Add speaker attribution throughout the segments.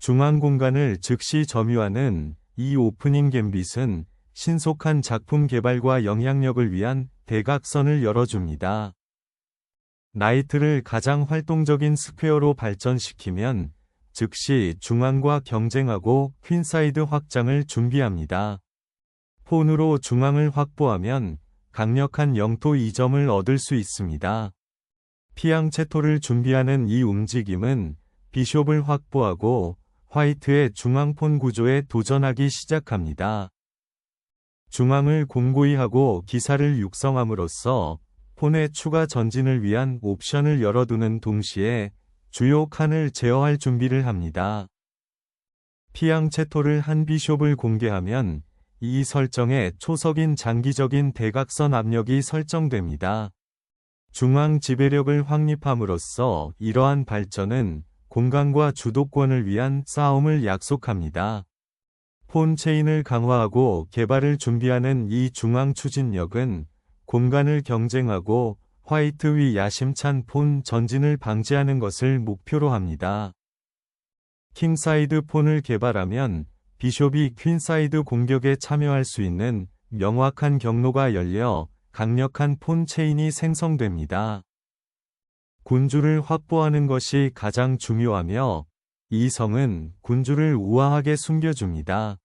Speaker 1: 중앙 공간을 즉시 점유하는 이 오프닝 갬빗은 신속한 작품 개발과 영향력을 위한 대각선을 열어줍니다. 나이트를 가장 활동적인 스퀘어로 발전시키면 즉시 중앙과 경쟁하고 퀸사이드 확장을 준비합니다. 폰으로 중앙을 확보하면 강력한 영토 이점을 얻을 수 있습니다. 피앙체토를 준비하는 이 움직임은 비숍을 확보하고 화이트의 중앙폰 구조에 도전하기 시작합니다. 중앙을 공고히 하고 기사를 육성함으로써 폰의 추가 전진을 위한 옵션을 열어두는 동시에 주요 칸을 제어할 준비를 합니다. 피앙체토를 한 비숍을 공개하면 이 설정에 초석인 장기적인 대각선 압력이 설정됩니다. 중앙 지배력을 확립함으로써 이러한 발전은 공간과 주도권을 위한 싸움을 약속합니다. 폰 체인을 강화하고 개발을 준비하는 이 중앙 추진력은 공간을 경쟁하고 화이트 위 야심찬 폰 전진을 방지하는 것을 목표로 합니다. 킹사이드 폰을 개발하면 비숍이 퀸사이드 공격에 참여할 수 있는 명확한 경로가 열려 강력한 폰 체인이 생성됩니다. 군주를 확보하는 것이 가장 중요하며 이 성은 군주를 우아하게 숨겨줍니다.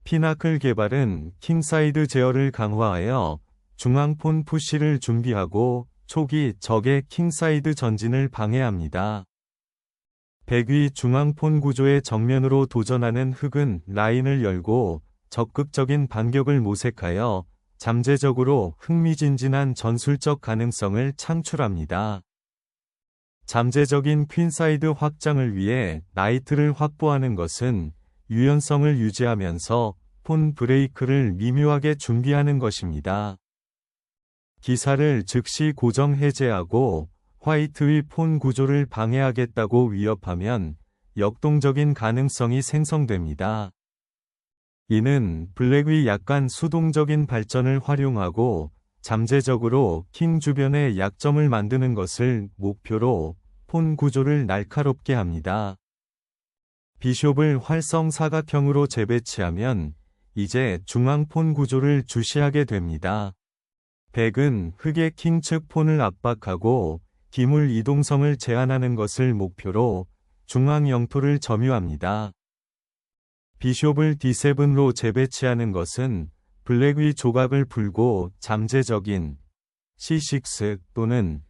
Speaker 1: 피나클 개발은 킹사이드 제어를 강화하여 중앙폰 푸시를 준비하고 초기 적의 킹사이드 전진을 방해합니다. 백위 중앙폰 구조의 정면으로 도전하는 흑은 라인을 열고 적극적인 반격을 모색하여 잠재적으로 흥미진진한 전술적 가능성을 창출합니다. 잠재적인 퀸사이드 확장을 위해 나이트를 확보하는 것은 유연성을 유지하면서 폰 브레이크를 미묘하게 준비하는 것입니다. 기사를 즉시 고정 해제하고 화이트 위 폰 구조를 방해하겠다고 위협하면 역동적인 가능성이 생성됩니다. 이는 블랙 위 약간 수동적인 발전을 활용하고 잠재적으로 킹 주변의 약점을 만드는 것을 목표로 폰 구조를 날카롭게 합니다. 비숍을 활성 사각형으로 재배치하면 이제 중앙 폰 구조를 주시하게 됩니다. 백은 흑의 킹 측 폰을 압박하고 기물 이동성을 제한하는 것을 목표로 중앙 영토를 점유합니다. 비숍을 D7로 재배치하는 것은 블랙 위 조각을 풀고 잠재적인 C6 또는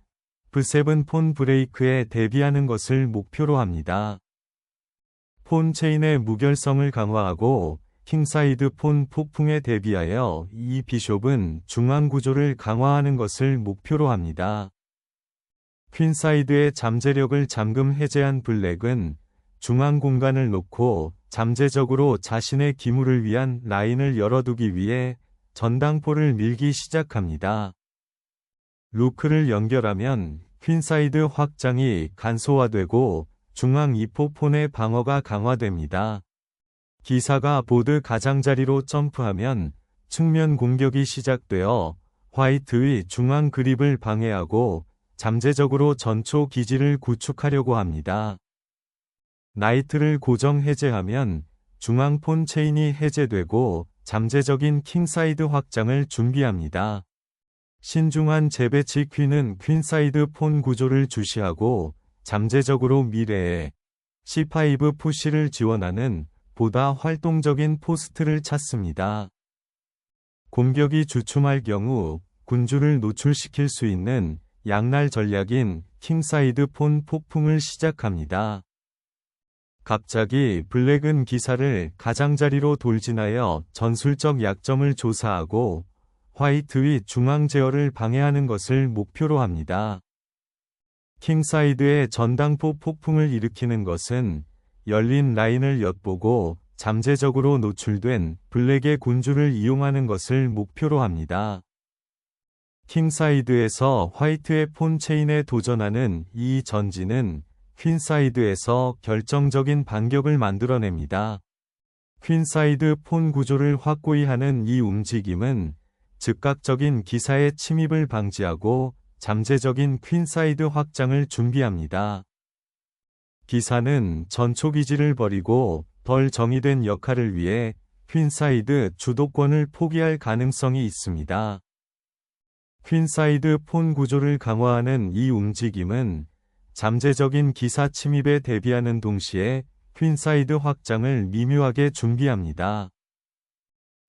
Speaker 1: F7 폰 브레이크에 대비하는 것을 목표로 합니다. 폰 체인의 무결성을 강화하고 킹사이드 폰 폭풍에 대비하여 이 비숍은 중앙 구조를 강화하는 것을 목표로 합니다. 퀸사이드의 잠재력을 잠금 해제한 블랙은 중앙 공간을 놓고 잠재적으로 자신의 기물을 위한 라인을 열어두기 위해 전당포를 밀기 시작합니다. 루크를 연결하면 퀸사이드 확장이 간소화되고 중앙 2포 폰의 방어가 강화됩니다. 기사가 보드 가장자리로 점프하면 측면 공격이 시작되어 화이트 위 중앙 그립을 방해하고 잠재적으로 전초 기지를 구축하려고 합니다. 나이트를 고정 해제하면 중앙 폰 체인이 해제되고 잠재적인 킹사이드 확장을 준비합니다. 신중한 재배치 퀸은 퀸사이드 폰 구조를 주시하고 잠재적으로 미래에 C5 푸시를 지원하는 보다 활동적인 포스트를 찾습니다. 공격이 주춤할 경우 군주를 노출시킬 수 있는 양날 전략인 킹사이드 폰 폭풍을 시작합니다. 갑자기 블랙은 기사를 가장자리로 돌진하여 전술적 약점을 조사하고 화이트 위 중앙 제어를 방해하는 것을 목표로 합니다. 킹사이드의 전당포 폭풍을 일으키는 것은 열린 라인을 엿보고 잠재적으로 노출된 블랙의 군주를 이용하는 것을 목표로 합니다. 킹사이드에서 화이트의 폰 체인에 도전하는 이 전진은 퀸사이드에서 결정적인 반격을 만들어냅니다. 퀸사이드 폰 구조를 확고히 하는 이 움직임은 즉각적인 기사의 침입을 방지하고 잠재적인 퀸사이드 확장을 준비합니다. 기사는 전초기지를 버리고 덜 정의된 역할을 위해 퀸사이드 주도권을 포기할 가능성이 있습니다. 퀸사이드 폰 구조를 강화하는 이 움직임은 잠재적인 기사 침입에 대비하는 동시에 퀸사이드 확장을 미묘하게 준비합니다.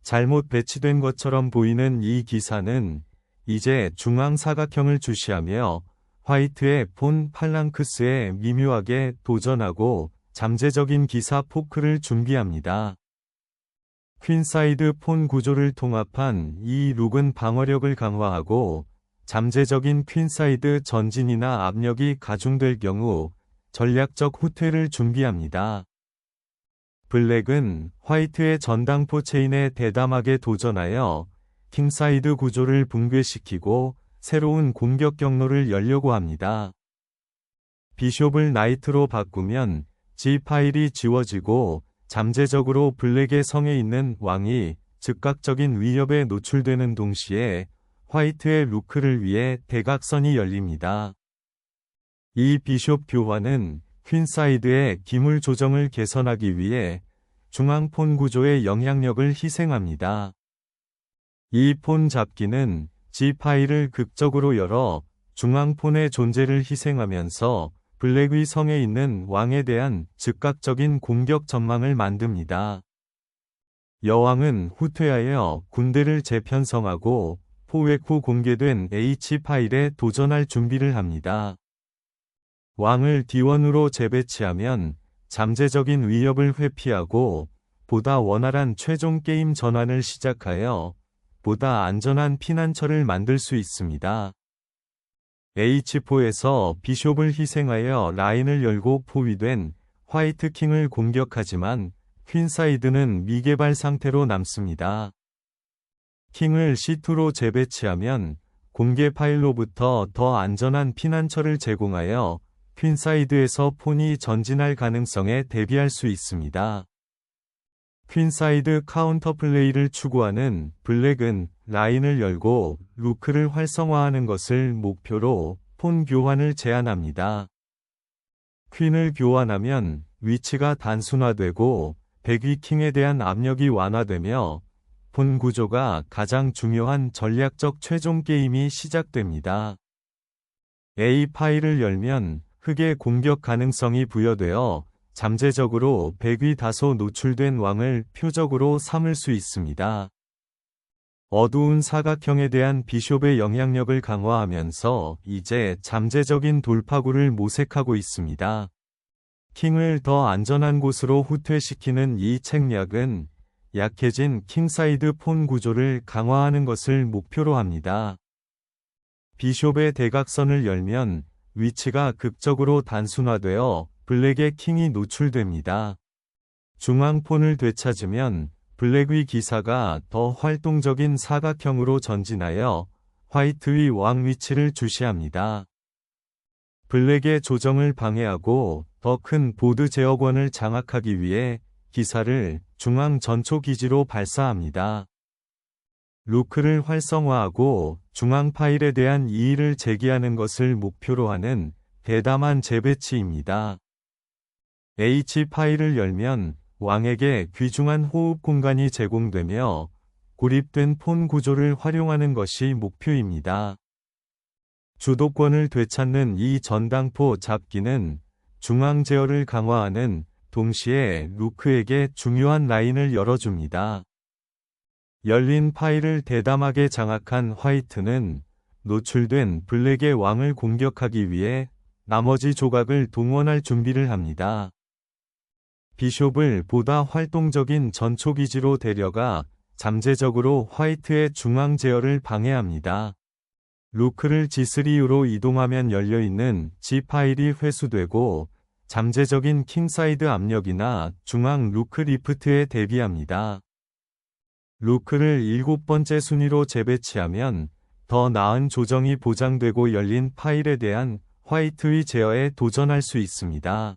Speaker 1: 잘못 배치된 것처럼 보이는 이 기사는 이제 중앙 사각형을 주시하며 화이트의 폰 팔랑크스에 미묘하게 도전하고 잠재적인 기사 포크를 준비합니다. 퀸사이드 폰 구조를 통합한 이 룩은 방어력을 강화하고 잠재적인 퀸사이드 전진이나 압력이 가중될 경우 전략적 후퇴를 준비합니다. 블랙은 화이트의 전당포 체인에 대담하게 도전하여 킹사이드 구조를 붕괴시키고 새로운 공격 경로를 열려고 합니다. 비숍을 나이트로 바꾸면 G 파일이 지워지고 잠재적으로 블랙의 성에 있는 왕이 즉각적인 위협에 노출되는 동시에 화이트의 루크를 위해 대각선이 열립니다. 이 비숍 교환은 퀸사이드의 기물 조정을 개선하기 위해 중앙 폰 구조의 영향력을 희생합니다. 이 폰 잡기는 G 파일을 극적으로 열어 중앙 폰의 존재를 희생하면서 블랙의 성에 있는 왕에 대한 즉각적인 공격 전망을 만듭니다. 여왕은 후퇴하여 군대를 재편성하고 포획 후 공개된 H 파일에 도전할 준비를 합니다. 왕을 D1으로 재배치하면 잠재적인 위협을 회피하고 보다 원활한 최종 게임 전환을 시작하여 보다 안전한 피난처를 만들 수 있습니다. H4에서 비숍을 희생하여 라인을 열고 포위된 화이트 킹을 공격하지만 퀸사이드는 미개발 상태로 남습니다. 킹을 C2로 재배치하면 공개 파일로부터 더 안전한 피난처를 제공하여 퀸사이드에서 폰이 전진할 가능성에 대비할 수 있습니다. 퀸사이드 카운터 플레이를 추구하는 블랙은 라인을 열고 루크를 활성화하는 것을 목표로 폰 교환을 제안합니다. 퀸을 교환하면 위치가 단순화되고 백위 킹에 대한 압력이 완화되며 폰 구조가 가장 중요한 전략적 최종 게임이 시작됩니다. A 파일을 열면 흑의 공격 가능성이 부여되어 잠재적으로 백위 다소 노출된 왕을 표적으로 삼을 수 있습니다. 어두운 사각형에 대한 비숍의 영향력을 강화하면서 이제 잠재적인 돌파구를 모색하고 있습니다. 킹을 더 안전한 곳으로 후퇴시키는 이 책략은 약해진 킹사이드 폰 구조를 강화하는 것을 목표로 합니다. 비숍의 대각선을 열면 위치가 극적으로 단순화되어 블랙의 킹이 노출됩니다. 중앙 폰을 되찾으면 블랙의 기사가 더 활동적인 사각형으로 전진하여 화이트의 왕 위치를 주시합니다. 블랙의 조정을 방해하고 더 큰 보드 제어권을 장악하기 위해 기사를 중앙 전초 기지로 발사합니다. 루크를 활성화하고 중앙 파일에 대한 이의를 제기하는 것을 목표로 하는 대담한 재배치입니다. H 파일을 열면 왕에게 귀중한 호흡 공간이 제공되며 고립된 폰 구조를 활용하는 것이 목표입니다. 주도권을 되찾는 이 전당포 잡기는 중앙 제어를 강화하는 동시에 루크에게 중요한 라인을 열어줍니다. 열린 파일을 대담하게 장악한 화이트는 노출된 블랙의 왕을 공격하기 위해 나머지 조각을 동원할 준비를 합니다. 비숍을 보다 활동적인 전초기지로 데려가 잠재적으로 화이트의 중앙 제어를 방해합니다. 루크를 G3으로 이동하면 열려있는 G 파일이 회수되고 잠재적인 킹사이드 압력이나 중앙 루크 리프트에 대비합니다. 루크를 7번째 순위로 재배치하면 더 나은 조정이 보장되고 열린 파일에 대한 화이트의 제어에 도전할 수 있습니다.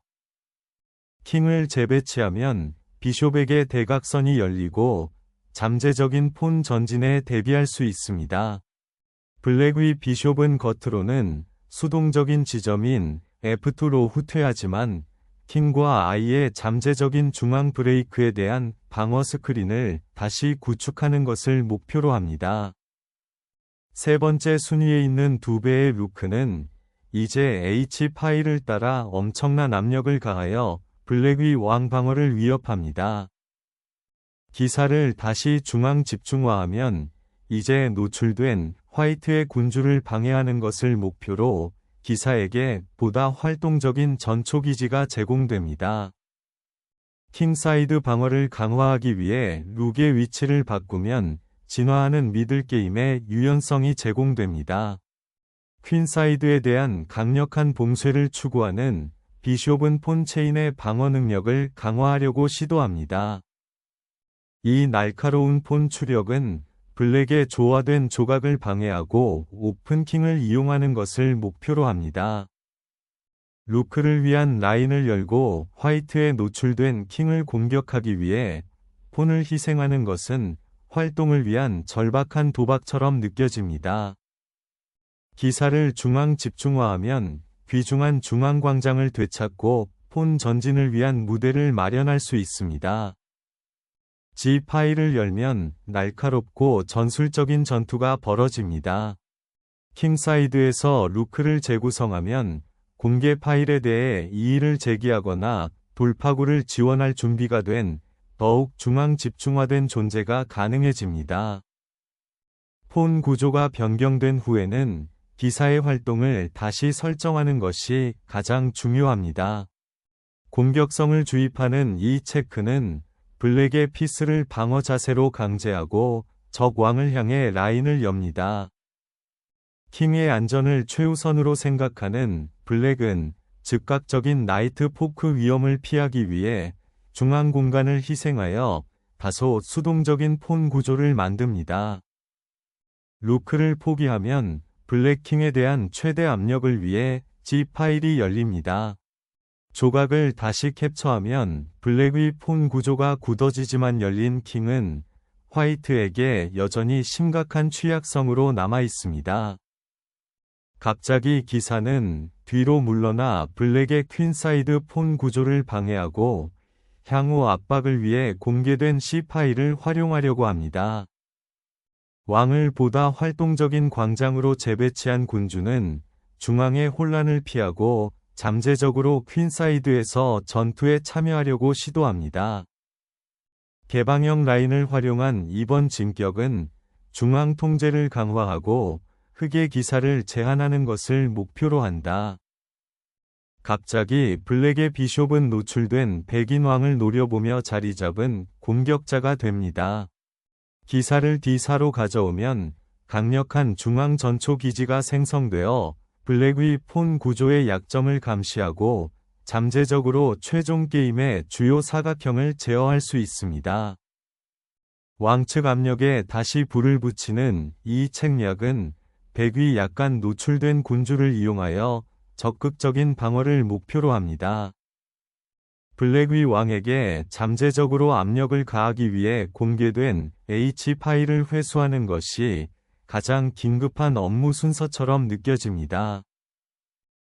Speaker 1: 킹을 재배치하면 비숍에게 대각선이 열리고 잠재적인 폰 전진에 대비할 수 있습니다. 블랙의 비숍은 겉으로는 수동적인 지점인 F2로 후퇴하지만 킹과 아이의 잠재적인 중앙 브레이크에 대한 방어 스크린을 다시 구축하는 것을 목표로 합니다. 세 번째 순위에 있는 2배의 루크는 이제 H-파이를 따라 엄청난 압력을 가하여 블랙의 왕 방어를 위협합니다. 기사를 다시 중앙 집중화하면 이제 노출된 화이트의 군주를 방해하는 것을 목표로 기사에게 보다 활동적인 전초기지가 제공됩니다. 킹사이드 방어를 강화하기 위해 룩의 위치를 바꾸면 진화하는 미들게임의 유연성이 제공됩니다. 퀸사이드에 대한 강력한 봉쇄를 추구하는 비숍은 폰 체인의 방어 능력을 강화하려고 시도합니다. 이 날카로운 폰 추력은 블랙의 조화된 조각을 방해하고 오픈킹을 이용하는 것을 목표로 합니다. 루크를 위한 라인을 열고 화이트에 노출된 킹을 공격하기 위해 폰을 희생하는 것은 활동을 위한 절박한 도박처럼 느껴집니다. 기사를 중앙 집중화하면 귀중한 중앙 광장을 되찾고 폰 전진을 위한 무대를 마련할 수 있습니다. G-파이를 열면 날카롭고 전술적인 전투가 벌어집니다. 킹사이드에서 루크를 재구성하면 공개 파일에 대해 이의를 제기하거나 돌파구를 지원할 준비가 된 더욱 중앙 집중화된 존재가 가능해집니다. 폰 구조가 변경된 후에는 기사의 활동을 다시 설정하는 것이 가장 중요합니다. 공격성을 주입하는 이 체크는 블랙의 피스를 방어 자세로 강제하고 적 왕을 향해 라인을 엽니다. 킹의 안전을 최우선으로 생각하는 블랙은 즉각적인 나이트 포크 위험을 피하기 위해 중앙 공간을 희생하여 다소 수동적인 폰 구조를 만듭니다. 루크를 포기하면 블랙킹에 대한 최대 압력을 위해 G-파일이 열립니다. 조각을 다시 캡처하면 블랙의 폰 구조가 굳어지지만 열린 킹은 화이트에게 여전히 심각한 취약성으로 남아 있습니다. 갑자기 기사는 뒤로 물러나 블랙의 퀸사이드 폰 구조를 방해하고 향후 압박을 위해 공개된 C-파일을 활용하려고 합니다. 왕을 보다 활동적인 광장으로 재배치한 군주는 중앙의 혼란을 피하고 잠재적으로 퀸사이드에서 전투에 참여하려고 시도합니다. 개방형 라인을 활용한 이번 진격은 중앙 통제를 강화하고 흑의 기사를 제한하는 것을 목표로 한다. 갑자기 블랙의 비숍은 노출된 백인 왕을 노려보며 자리 잡은 공격자가 됩니다. 기사를 D4로 가져오면 강력한 중앙 전초 기지가 생성되어 블랙의 폰 구조의 약점을 감시하고 잠재적으로 최종 게임의 주요 사각형을 제어할 수 있습니다. 왕측 압력에 다시 불을 붙이는 이 책략은 백위 약간 노출된 군주를 이용하여 적극적인 방어를 목표로 합니다. 블랙의 왕에게 잠재적으로 압력을 가하기 위해 공개된 H-파일을 회수하는 것이 가장 긴급한 업무 순서처럼 느껴집니다.